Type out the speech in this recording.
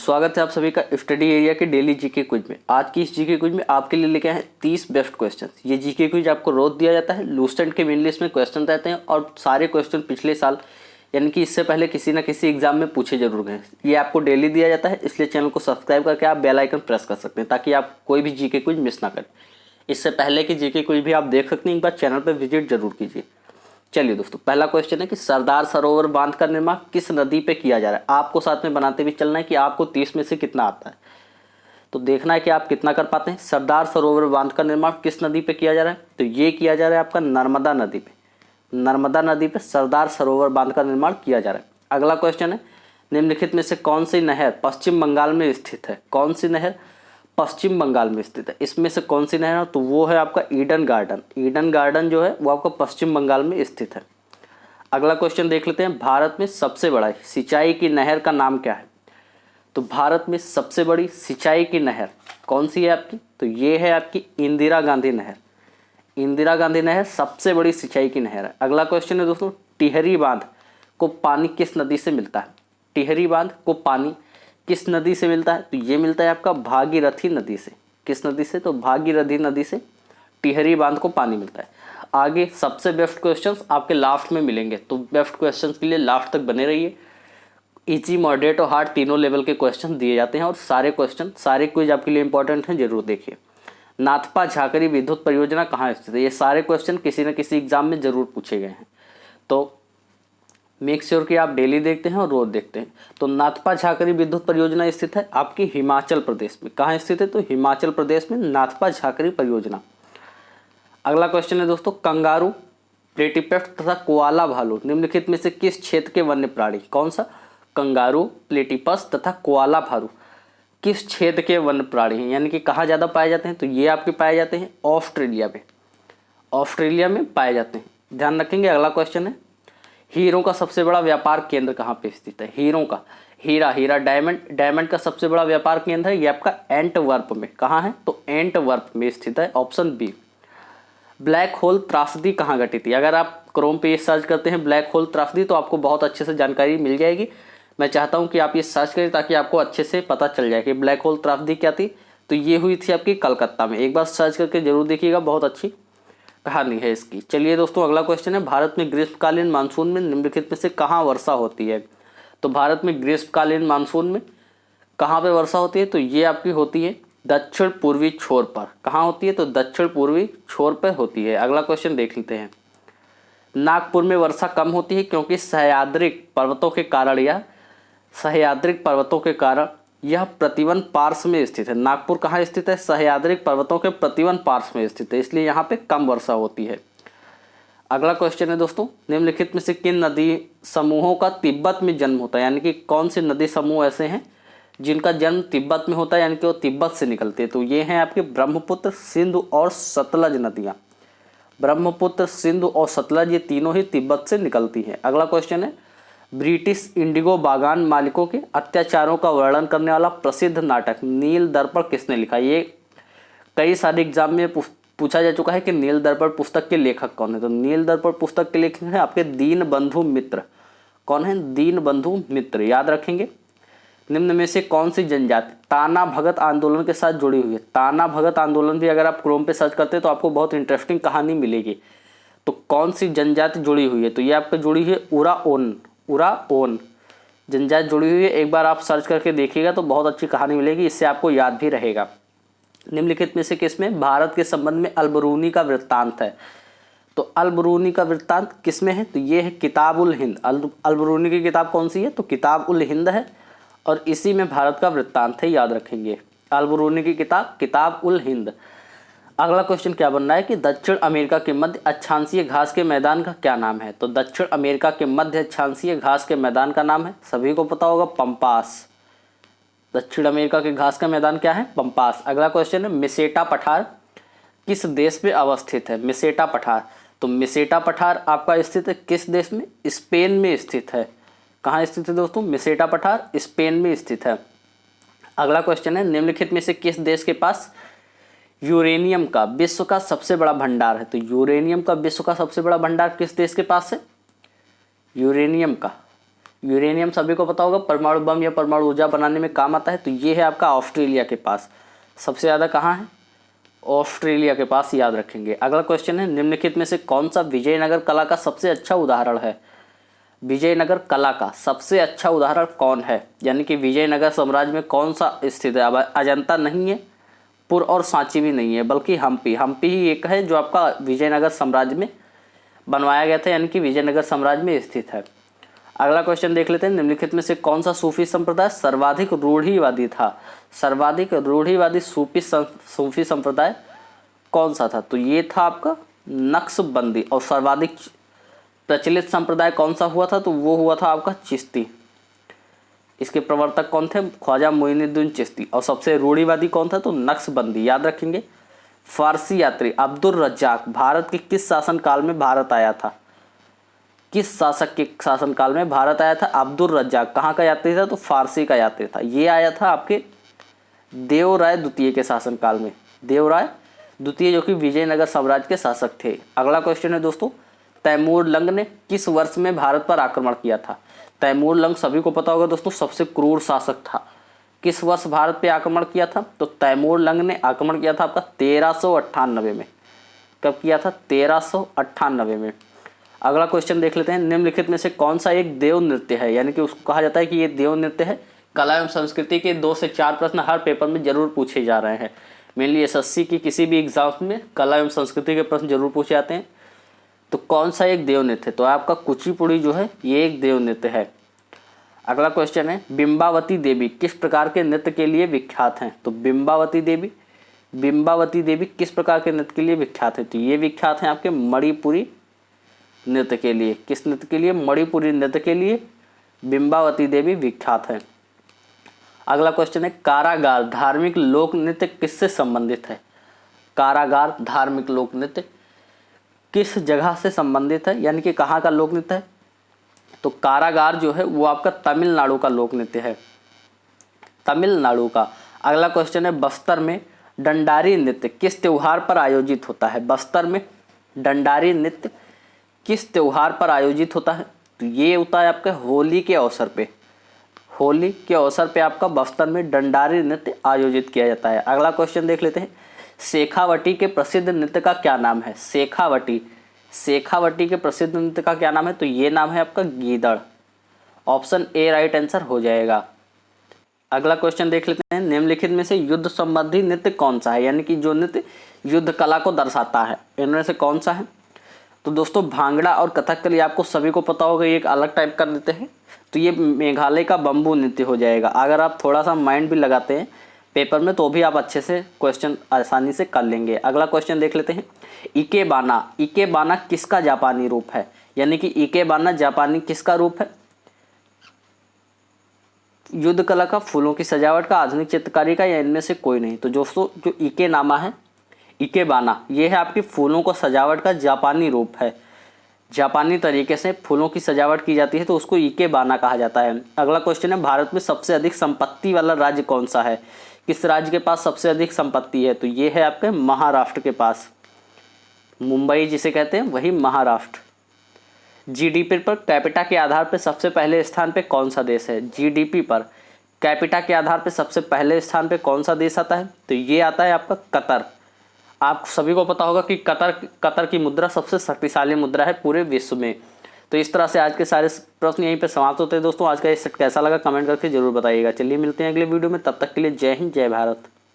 स्वागत है आप सभी का स्टडी एरिया के डेली जीके क्विज में। आज की इस जीके क्विज में आपके लिए लेके आए हैं 30 बेस्ट क्वेश्चन। ये जीके क्विज आपको रोज दिया जाता है। लूसेंट के मेन लिस्ट में क्वेश्चन रहते हैं और सारे क्वेश्चन पिछले साल यानी कि इससे पहले किसी ना किसी एग्जाम में पूछे जरूर गए। ये आपको डेली दिया जाता है, इसलिए चैनल को सब्सक्राइब करके आप बेल आइकन प्रेस कर सकते हैं ताकि आप कोई भी जीके क्विज मिस ना करें। इससे पहले की जीके क्विज भी आप देख सकते हैं, एक बार चैनल पर विजिट जरूर कीजिए। चलिए दोस्तों, पहला क्वेश्चन है कि सरदार सरोवर बांध का निर्माण किस नदी पे किया जा रहा है। आपको साथ में बनाते भी चलना है कि आपको 30 में से कितना आता है, तो देखना है कि आप कितना कर पाते हैं। सरदार सरोवर बांध का निर्माण किस नदी पे किया जा रहा है, तो ये किया जा रहा है आपका नर्मदा नदी पे। नर्मदा नदी पे सरदार सरोवर बांध का निर्माण किया जा रहा है। अगला क्वेश्चन है, निम्नलिखित में से कौन सी नहर पश्चिम बंगाल में स्थित है। कौन सी नहर पश्चिम बंगाल में स्थित है, इसमें से कौन सी नहर है, तो वो है आपका ईडन गार्डन। ईडन गार्डन जो है वो आपका पश्चिम बंगाल में स्थित है। अगला क्वेश्चन देख लेते हैं, भारत में सबसे बड़ा सिंचाई की नहर का नाम क्या है। तो भारत में सबसे बड़ी सिंचाई की नहर कौन सी है आपकी, तो ये है आपकी इंदिरा गांधी नहर। इंदिरा गांधी नहर सबसे बड़ी सिंचाई की नहर है। अगला क्वेश्चन है दोस्तों, टिहरी बांध को पानी किस नदी से मिलता है। टिहरी बांध को पानी किस नदी से मिलता है, तो ये मिलता है आपका भागीरथी नदी से। किस नदी से, तो भागीरथी नदी से टिहरी बांध को पानी मिलता है। आगे सबसे बेस्ट क्वेश्चंस आपके लास्ट में मिलेंगे, तो बेस्ट क्वेश्चंस के लिए लास्ट तक बने रहिए। इजी, मॉडरेट और हार्ड तीनों लेवल के क्वेश्चन दिए जाते हैं और सारे क्विज आपके लिए इंपॉर्टेंट हैं, जरूर देखिए। नाथपा झाकरी विद्युत परियोजना कहाँ स्थित है। ये सारे क्वेश्चन किसी न किसी एग्जाम में जरूर पूछे गए हैं, तो मेक श्योर कि आप डेली देखते हैं और रोज देखते हैं। तो नाथपा झाकरी विद्युत परियोजना स्थित है आपकी हिमाचल प्रदेश में। कहाँ स्थित है, तो हिमाचल प्रदेश में नाथपा झाकरी परियोजना। अगला क्वेश्चन है दोस्तों, कंगारू, प्लेटिपस तथा कोआला भालू निम्नलिखित में से किस क्षेत्र के वन्य प्राणी। कौन सा, कंगारू, प्लेटिपस तथा कोआला भालू किस क्षेत्र के वन्य प्राणी हैं, यानी कि कहाँ ज़्यादा पाए जाते हैं, तो ये आपके पाए जाते हैं ऑस्ट्रेलिया में। ऑस्ट्रेलिया में पाए जाते हैं, ध्यान रखेंगे। अगला क्वेश्चन है, हीरों का सबसे बड़ा व्यापार केंद्र कहाँ पे स्थित है। हीरों का, हीरा डायमंड का सबसे बड़ा व्यापार केंद्र है ये आपका एंटवर्प में। कहाँ है, तो एंटवर्प में स्थित है, ऑप्शन बी। ब्लैक होल त्रासदी कहाँ घटित है। अगर आप क्रोम पे ये सर्च करते हैं ब्लैक होल त्रासदी, तो आपको बहुत अच्छे से जानकारी मिल जाएगी। मैं चाहता हूँ कि आप ये सर्च करें ताकि आपको अच्छे से पता चल जाए कि ब्लैक होल त्रासदी क्या थी। तो ये हुई थी आपकी कलकत्ता में। एक बार सर्च करके जरूर देखिएगा, बहुत अच्छी कहानी है इसकी। चलिए दोस्तों, अगला क्वेश्चन है, भारत में ग्रीष्मकालीन मानसून में निम्नलिखित में से कहाँ वर्षा होती है। तो भारत में ग्रीष्मकालीन मानसून में कहाँ पे वर्षा होती है, तो ये आपकी होती है दक्षिण पूर्वी छोर पर। कहाँ होती है, तो दक्षिण पूर्वी छोर पर होती है। अगला क्वेश्चन देख लेते हैं, नागपुर में वर्षा कम होती है क्योंकि सह्याद्रिक पर्वतों के कारण यह प्रतिवन पार्श्व में स्थित है। नागपुर कहाँ स्थित है, सह्याद्रिक पर्वतों के प्रतिवन पार्श्व में स्थित है, इसलिए यहाँ पे कम वर्षा होती है। अगला क्वेश्चन है दोस्तों, निम्नलिखित में से किन नदी समूहों का तिब्बत में जन्म होता है, यानी कि कौन से नदी समूह ऐसे हैं जिनका जन्म तिब्बत में होता है, यानी कि वो तिब्बत से निकलते हैं। तो ये हैं आपके ब्रह्मपुत्र, सिंधु और सतलज नदियाँ। ब्रह्मपुत्र, सिंधु और सतलज ये तीनों ही तिब्बत से निकलती हैं। अगला क्वेश्चन है, ब्रिटिश इंडिगो बागान मालिकों के अत्याचारों का वर्णन करने वाला प्रसिद्ध नाटक नील दर्पण किसने लिखा। ये कई सारे एग्जाम में पूछा जा चुका है कि नील दर्पण पुस्तक के लेखक कौन है। तो नील दर्पण पुस्तक के लेखक हैं आपके दीनबंधु मित्र। कौन है, दीनबंधु मित्र, याद रखेंगे। निम्न में से कौन सी जनजाति ताना भगत आंदोलन के साथ जुड़ी हुई है। ताना भगत आंदोलन भी अगर आप क्रोम पे सर्च करते हैं तो आपको बहुत इंटरेस्टिंग कहानी मिलेगी। तो कौन सी जनजाति जुड़ी हुई है, तो ये आपको जुड़ी है उराओन जनजाति जुड़ी हुई है। एक बार आप सर्च करके देखिएगा तो बहुत अच्छी कहानी मिलेगी, इससे आपको याद भी रहेगा। निम्नलिखित में से किसमें भारत के संबंध में अलबरूनी का वृत्तांत है। तो अलबरूनी का वृत्तांत किसमें है, तो ये है किताब उल हिंद। अलबरूनी की किताब कौन सी है, तो किताब उल हिंद है और इसी में भारत का वृत्तांत है, याद रखेंगे। अलबरूनी की किताब किताब उल हिंद। अगला क्वेश्चन क्या बन रहा है कि दक्षिण अमेरिका के मध्य अक्षांशीय घास के मैदान का क्या नाम है। तो दक्षिण अमेरिका के मध्य अक्षांशीय घास के मैदान का नाम है, सभी को पता होगा, पंपास। दक्षिण अमेरिका के घास का मैदान क्या है, पंपास। अगला क्वेश्चन है, मिसेटा पठार किस देश में अवस्थित है। मिसेटा पठार, तो मिसेटा पठार आपका स्थित है किस देश में, स्पेन में स्थित है। कहाँ स्थित है दोस्तों, मिसेटा पठार स्पेन में स्थित है। अगला क्वेश्चन है, निम्नलिखित में से किस देश के पास यूरेनियम का विश्व का सबसे बड़ा भंडार है। तो यूरेनियम का विश्व का सबसे बड़ा भंडार किस देश के पास है, यूरेनियम का यूरेनियम सभी को पता होगा परमाणु बम या परमाणु ऊर्जा बनाने में काम आता है, तो ये है आपका ऑस्ट्रेलिया के पास। सबसे ज़्यादा कहाँ है? ऑस्ट्रेलिया के पास, याद रखेंगे। अगला क्वेश्चन है, निम्नलिखित में से कौन सा विजयनगर कला का सबसे अच्छा उदाहरण है? विजयनगर कला का सबसे अच्छा उदाहरण कौन है? यानी कि विजयनगर साम्राज्य में कौन सा स्थित है? अब अजंता नहीं है, पुर और सांची भी नहीं है, बल्कि हम्पी ही एक है जो आपका विजयनगर साम्राज्य में बनवाया गया था, यानी कि विजयनगर साम्राज्य में स्थित है। अगला क्वेश्चन देख लेते हैं, निम्नलिखित में से कौन सा सूफी संप्रदाय सर्वाधिक रूढ़िवादी था? सर्वाधिक रूढ़िवादी सूफी संप्रदाय कौन सा था? तो ये था आपका नक्शबंदी। और सर्वाधिक प्रचलित संप्रदाय कौन सा हुआ था? तो वो हुआ था आपका चिश्ती। इसके प्रवर्तक कौन थे? ख्वाजा मोइनुद्दीन चिश्ती। और सबसे रूढ़िवादी कौन था? तो नक्शबंदी। याद रखेंगे। फारसी यात्री अब्दुल रज्जाक भारत के किस शासनकाल में भारत आया था? किस शासक के शासनकाल में भारत आया था? अब्दुल रज्जाक कहाँ का यात्री था? तो फारसी का यात्री था। ये आया था आपके देवराय द्वितीय के शासनकाल में। देवराय द्वितीय जो कि विजयनगर साम्राज्य के शासक थे। अगला क्वेश्चन है दोस्तों, तैमूर लंग ने किस वर्ष में भारत पर आक्रमण किया था? तैमूर लंग सभी को पता होगा दोस्तों, सबसे क्रूर शासक था। किस वर्ष भारत पे आक्रमण किया था? तो तैमूर लंग ने आक्रमण किया था आपका 1398 में। कब किया था? 1398 में। अगला क्वेश्चन देख लेते हैं, निम्नलिखित में से कौन सा एक देव नृत्य है? यानी कि उसको कहा जाता है कि ये देव नृत्य है। कला एवं संस्कृति के 2 से 4 प्रश्न हर पेपर में जरूर पूछे जा रहे हैं। मेनली एसएससी की किसी भी एग्जाम में कला एवं संस्कृति के प्रश्न जरूर पूछे जाते हैं। तो कौन सा एक देव नृत्य? तो आपका कुचिपुड़ी जो है ये एक देव नृत्य है। अगला क्वेश्चन है, बिंबावती देवी किस प्रकार के नृत्य के लिए विख्यात हैं? तो बिंबावती देवी किस प्रकार के नृत्य के लिए विख्यात है? तो ये विख्यात हैं आपके मणिपुरी नृत्य के लिए। किस नृत्य के लिए? मणिपुरी नृत्य के लिए बिंबावती देवी विख्यात है। अगला क्वेश्चन है, कारागार धार्मिक लोक नृत्य किससे संबंधित है? कारागार धार्मिक लोक नृत्य किस जगह से संबंधित है, यानी कि कहाँ का लोक नृत्य है? तो कारागार जो है वो आपका तमिलनाडु का लोक नृत्य है, तमिलनाडु का। अगला क्वेश्चन है, बस्तर में डंडारी नृत्य किस त्योहार पर आयोजित होता है? बस्तर में डंडारी नृत्य किस त्योहार पर आयोजित होता है? तो ये होता है आपके होली के अवसर पे। होली के अवसर पे आपका बस्तर में डंडारी नृत्य आयोजित किया जाता है। अगला क्वेश्चन देख लेते हैं, शेखावटी के प्रसिद्ध नृत्य का क्या नाम है? शेखावटी के प्रसिद्ध नृत्य का क्या नाम है? तो ये नाम है आपका गीदड़। ऑप्शन ए राइट आंसर हो जाएगा। अगला क्वेश्चन देख लेते हैं, निम्नलिखित में से युद्ध संबंधी नृत्य कौन सा है? यानी कि जो नृत्य युद्ध कला को दर्शाता है, इनमें से कौन सा है? तो दोस्तों भांगड़ा और कथकली आपको सभी को पता होगा, ये एक अलग टाइप का नृत्य है। तो ये मेघालय का बम्बू नृत्य हो जाएगा। अगर आप थोड़ा सा माइंड भी लगाते हैं पेपर में तो भी आप अच्छे से क्वेश्चन आसानी से कर लेंगे। अगला क्वेश्चन देख लेते हैं, इकेबाना किसका जापानी रूप है? यानी कि इकेबाना जापानी किसका रूप है? युद्ध कला का, फूलों की सजावट का, आधुनिक चित्रकारी का, या इनमें से कोई नहीं। तो दोस्तों जो इकेनामा है, इकेबाना ये है आपकी फूलों को सजावट का जापानी रूप है। जापानी तरीके से फूलों की सजावट की जाती है तो उसको इकेबाना कहा जाता है। अगला क्वेश्चन है, भारत में सबसे अधिक संपत्ति वाला राज्य कौन सा है? किस राज्य के पास सबसे अधिक संपत्ति है? तो ये है आपके महाराष्ट्र के पास। मुंबई जिसे कहते हैं वही महाराष्ट्र। जीडीपी पर कैपिटा के आधार पर सबसे पहले स्थान पे कौन सा देश है? जीडीपी पर कैपिटा के आधार पर सबसे पहले स्थान पे कौन सा देश आता है? तो ये आता है आपका कतर। आप सभी को पता होगा कि कतर की मुद्रा सबसे शक्तिशाली मुद्रा है पूरे विश्व में। तो इस तरह से आज के सारे प्रश्न यहीं पे समाप्त होते हैं दोस्तों। आज का ये सेट कैसा लगा कमेंट करके जरूर बताइएगा। चलिए मिलते हैं अगले वीडियो में, तब तक के लिए जय हिंद जय भारत।